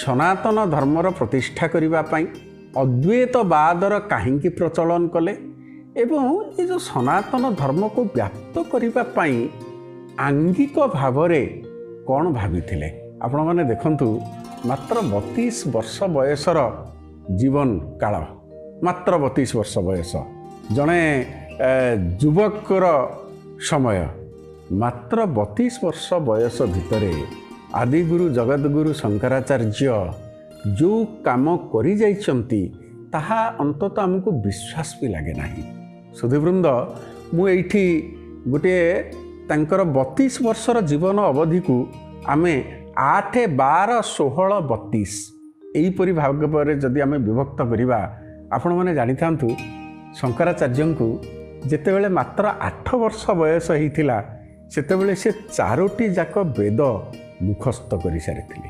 ସନାତନ ଧର୍ମର ପ୍ରତିଷ୍ଠା କରିବା ପାଇଁ ଅଦ୍ୱୈତବାଦର କାହିଁକି ପ୍ରଚଳନ କଲେ ଏବଂ ଏ ଯେଉଁ ସନାତନ ଧର୍ମକୁ ବ୍ୟାପ୍ତ କରିବା ପାଇଁ ଆଙ୍ଗିକ ଭାବରେ କ'ଣ ଭାବିଥିଲେ। ଆପଣମାନେ ଦେଖନ୍ତୁ, ମାତ୍ର 32 ବର୍ଷ ବୟସର ଜୀବନ କାଳ, ମାତ୍ର 32 ବର୍ଷ ବୟସ, ଜଣେ ଯୁବକର ସମୟ। ମାତ୍ର 32 ବର୍ଷ ବୟସ ଭିତରେ ଆଦିଗୁରୁ ଜଗତଗୁରୁ ଶଙ୍କରାଚାର୍ଯ୍ୟ ଯେଉଁ କାମ କରିଯାଇଛନ୍ତି ତାହା ଅନ୍ତତଃ ଆମକୁ ବିଶ୍ୱାସ ବି ଲାଗେ ନାହିଁ। ସୁଧୀବୃନ୍ଦ, ମୁଁ ଏଇଠି ଗୋଟିଏ ତାଙ୍କର 32 ବର୍ଷର ଜୀବନ ଅବଧିକୁ ଆମେ 8, 12, 16, 32 ଏହିପରି ଭାବରେ ଯଦି ଆମେ ବିଭକ୍ତ କରିବା, ଆପଣମାନେ ଜାଣିଥାନ୍ତୁ ଶଙ୍କରାଚାର୍ଯ୍ୟଙ୍କୁ ଯେତେବେଳେ ମାତ୍ର 8 ବର୍ଷ ବୟସ ହେଇଥିଲା ସେତେବେଳେ ସେ 4ଟି ଯାକ ବେଦ ମୁଖସ୍ଥ କରିସାରିଥିଲେ।